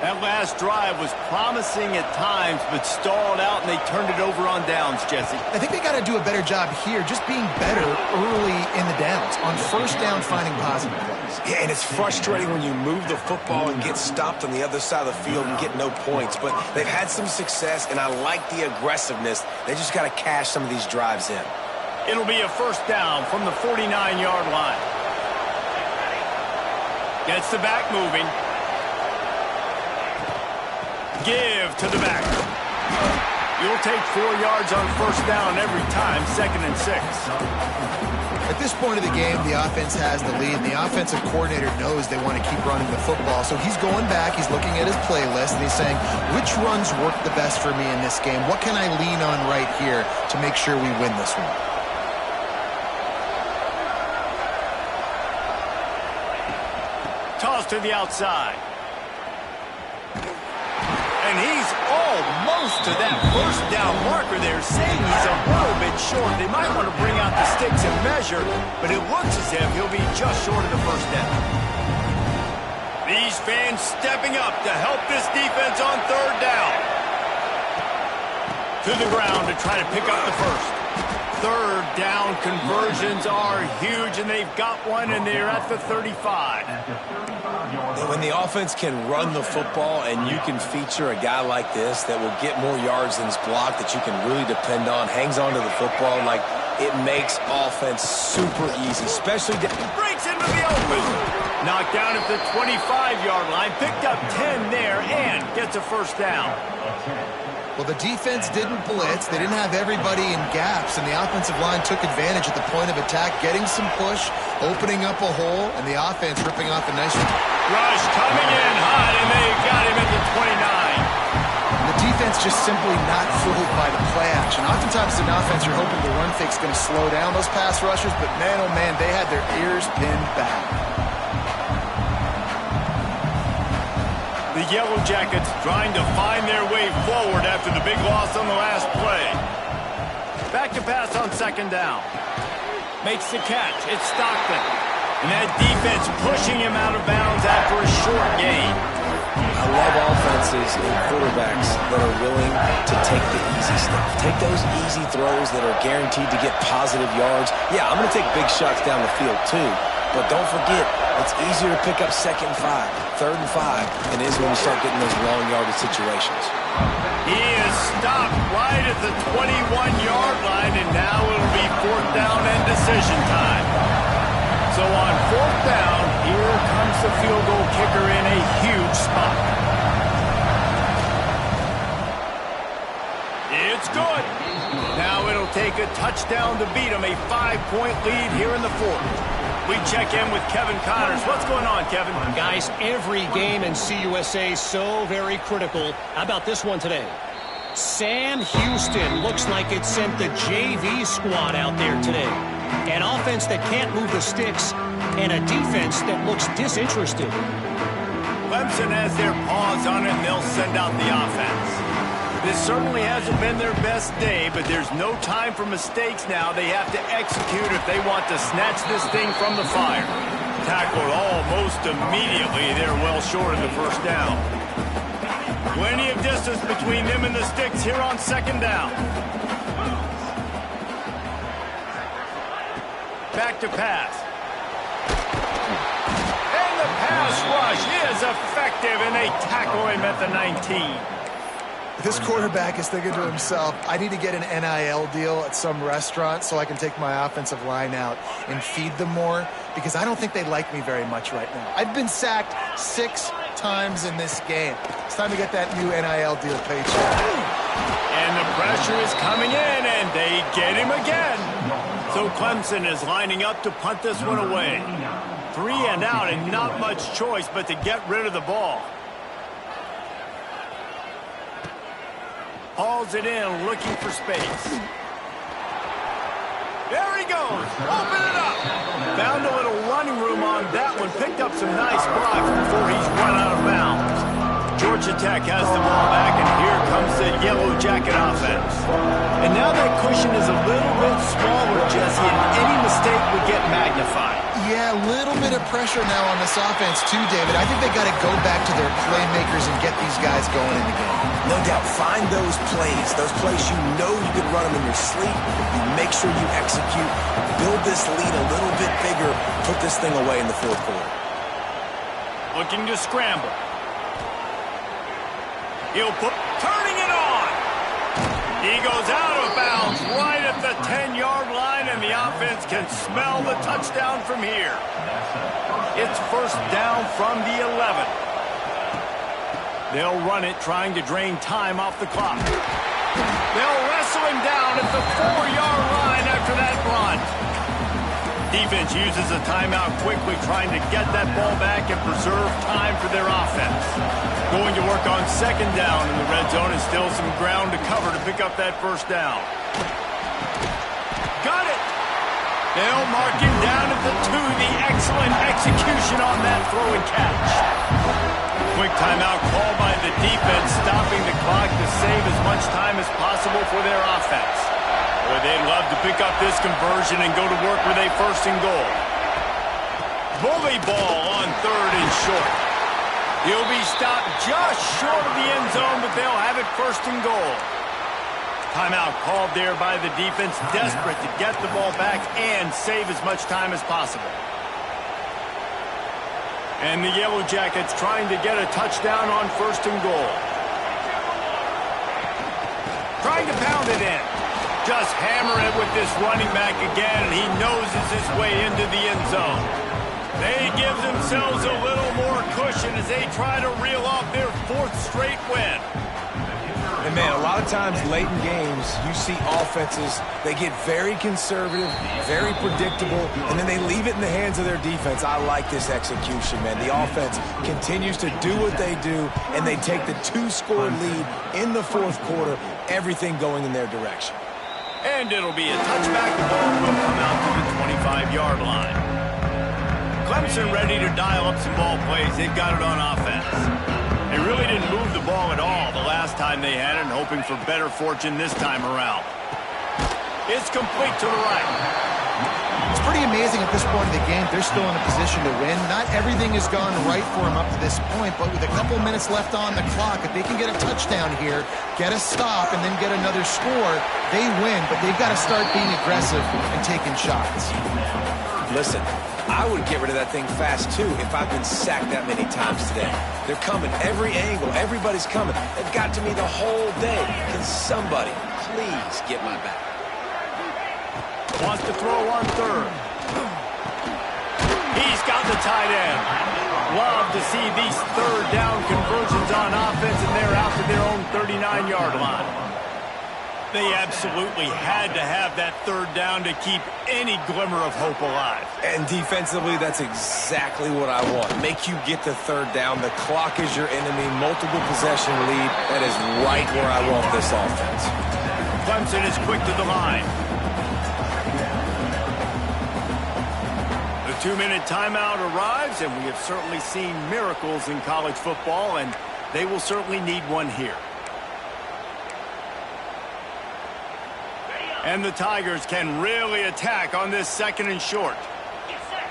That last drive was promising at times, but stalled out, and they turned it over on downs, Jesse. I think they got to do a better job here, just being better early in the downs, on first down finding positive plays. Yeah, and it's frustrating when you move the football and get stopped on the other side of the field and get no points, but they've had some success, and I like the aggressiveness. They just got to cash some of these drives in. It'll be a first down from the 49-yard line. Gets the back moving. Give to the back. You'll take 4 yards on first down every time, 2nd and 6. At this point of the game, the offense has the lead, and the offensive coordinator knows they want to keep running the football. So he's going back, he's looking at his playlist, and he's saying, which runs work the best for me in this game? What can I lean on right here to make sure we win this one? Toss to the outside. And he's almost to that first down marker there, saying he's a little bit short. They might want to bring out the sticks and measure, but it looks as if he'll be just short of the first down. These fans stepping up to help this defense on 3rd down. To the ground to try to pick up the first. 3rd down conversions are huge, and they've got one, and they're at the 35. When the offense can run the football and you can feature a guy like this that will get more yards than his block, that you can really depend on, hangs on to the football, like it makes offense super easy, especially... Breaks into the open. Knocked down at the 25-yard line, picked up 10 there, and gets a first down. Well, the defense didn't blitz. They didn't have everybody in gaps, and the offensive line took advantage at the point of attack, getting some push, opening up a hole, and the offense ripping off a nice rush coming in hot, and they got him at the 29. The defense just simply not fooled by the play action. Oftentimes in offense, you're hoping the run fake's going to slow down those pass rushers, but man, oh man, they had their ears pinned back. The Yellow Jackets trying to find their way forward after the big loss on the last play. Back to pass on 2nd down. Makes the catch. It's Stockton. And that defense pushing him out of bounds after a short gain. I love offenses and quarterbacks that are willing to take the easy stuff. Take those easy throws that are guaranteed to get positive yards. Yeah, I'm going to take big shots down the field too. But don't forget, it's easier to pick up 2nd and 5, 3rd and 5 than it is when you start getting those long yardage situations. He is stopped right at the 21-yard line, and now it'll be 4th down and decision time. So on 4th down, here comes the field goal kicker in a huge spot. It's good. Now it'll take a touchdown to beat him, a 5-point lead here in the 4th. We check in with Kevin Connors. What's going on, Kevin? Guys, every game in CUSA so very critical. How about this one today? Sam Houston looks like it sent the JV squad out there today. An offense that can't move the sticks and a defense that looks disinterested. Clemson has their paws on it, and they'll send out the offense. This certainly hasn't been their best day, but there's no time for mistakes now. They have to execute if they want to snatch this thing from the fire. Tackled almost immediately. They're well short of the first down. Plenty of distance between them and the sticks here on 2nd down. Back to pass. And the pass rush is effective, and they tackle him at the 19. This quarterback is thinking to himself, I need to get an NIL deal at some restaurant so I can take my offensive line out and feed them more, because I don't think they like me very much right now. I've been sacked 6 times in this game. It's time to get that new NIL deal paycheck. And the pressure is coming in, and they get him again. So Clemson is lining up to punt this one away. 3 and out, and not much choice but to get rid of the ball. Hauls it in, looking for space. There he goes. Open it up. Found a little running room on that one. Picked up some nice blocks before he's run out of bounds. Georgia Tech has the ball back, and here comes the Yellow Jacket offense. And now that cushion is a little bit smaller, Jesse, and any mistake would get magnified. Yeah, a little bit of pressure now on this offense too, David. I think they got to go back to their playmakers and get these guys going in the game. No doubt, find those plays you know you can run them in your sleep. You make sure you execute, build this lead a little bit bigger, put this thing away in the 4th quarter. Looking to scramble. He'll put, turning it on. He goes out of bounds right at the 10-yard line, and the offense can smell the touchdown from here. It's 1st down from the 11. They'll run it, trying to drain time off the clock. They'll wrestle him down at the 4-yard line after that run. Defense uses a timeout quickly, trying to get that ball back and preserve time for their offense. Going to work on second down in the red zone, and still some ground to cover to pick up that first down. Got it! They'll mark him down at the 2. The excellent execution on that throw and catch. Quick timeout called by the defense, stopping the clock to save as much time as possible for their offense. Boy, they'd love to pick up this conversion and go to work with a first and goal. Bully ball on 3rd and short. He'll be stopped just short of the end zone, but they'll have it first and goal. Timeout called there by the defense, desperate to get the ball back and save as much time as possible. And the Yellow Jackets trying to get a touchdown on first and goal. Trying to pound it in. Just hammer it with this running back again, and he noses his way into the end zone. They give themselves a little more cushion as they try to reel off their 4th straight win. And, man, a lot of times late in games, you see offenses, they get very conservative, very predictable, and then they leave it in the hands of their defense. I like this execution, man. The offense continues to do what they do, and they take the 2-score lead in the 4th quarter, everything going in their direction. And it'll be a touchback. The ball will come out to the 25-yard line. Clemson ready to dial up some ball plays. They've got it on offense. They really didn't move the ball at all the last time they had it, and hoping for better fortune this time around. It's complete to the right. It's pretty amazing at this point in the game. They're still in a position to win. Not everything has gone right for them up to this point, but with a couple minutes left on the clock, if they can get a touchdown here, get a stop, and then get another score, they win. But they've got to start being aggressive and taking shots. Listen, I would get rid of that thing fast, too, if I've been sacked that many times today. They're coming every angle. Everybody's coming. They've got to me the whole day. Can somebody please get my back? Wants to throw on 3rd. He's got the tight end. Love to see these 3rd down conversions on offense, and they're out to their own 39-yard line. They absolutely had to have that 3rd down to keep any glimmer of hope alive. And defensively, that's exactly what I want. Make you get the 3rd down. The clock is your enemy. Multiple possession lead. That is right where I want this offense. Clemson is quick to the line. The 2-minute timeout arrives, and we have certainly seen miracles in college football, and they will certainly need one here. And the Tigers can really attack on this 2nd and short. Get set.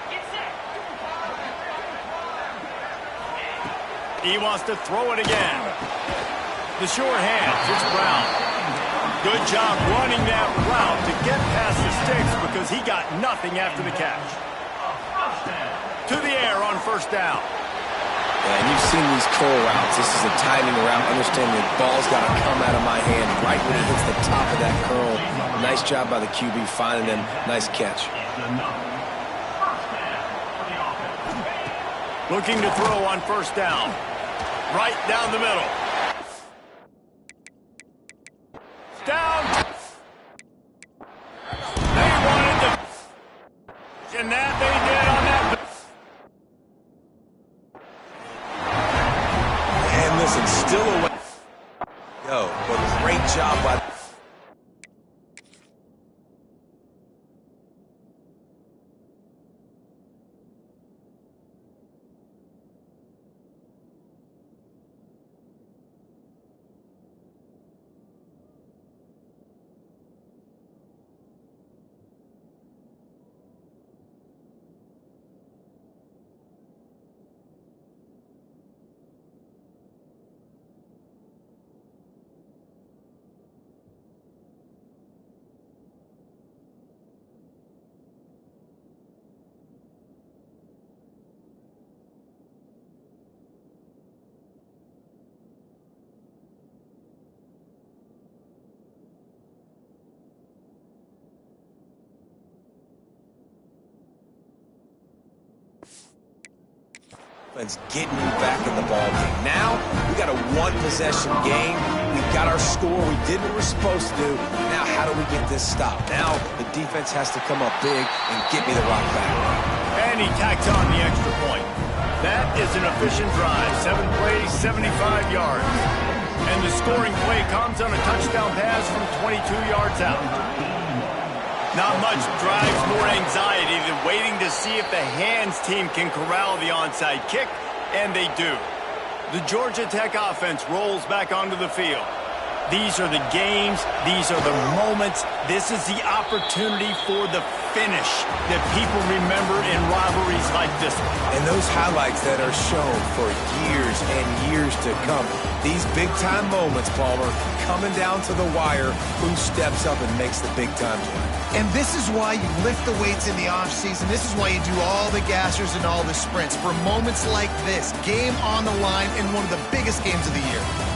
He wants to throw it again. The sure hands, it's Brown. Good job running that route to get past the sticks because he got nothing after the catch. To the air on first down. And you've seen these curl routes. This is a timing route. Understand the ball's got to come out of my hand right when he hits the top of that curl. Nice job by the QB finding them. Nice catch. Looking to throw on first down. Right down the middle. Down. They wanted to... And that they did on that... And listen, still away. But great job by... offense getting you back in the ball game. Now, we got a one-possession game. We've got our score. We did what we're supposed to do. Now, how do we get this stopped? Now, the defense has to come up big and get me the rock back. And he tacks on the extra point. That is an efficient drive. 7 plays, 75 yards. And the scoring play comes on a touchdown pass from 22 yards out. Not much drives more anxiety than waiting to see if the hands team can corral the onside kick, and they do. The Georgia Tech offense rolls back onto the field. These are the games. These are the moments. This is the opportunity for the finish that people remember in rivalries like this one. And those highlights that are shown for years and years to come. These big-time moments, Palmer, coming down to the wire, who steps up and makes the big-time play. And this is why you lift the weights in the offseason. This is why you do all the gassers and all the sprints. For moments like this, game on the line in one of the biggest games of the year.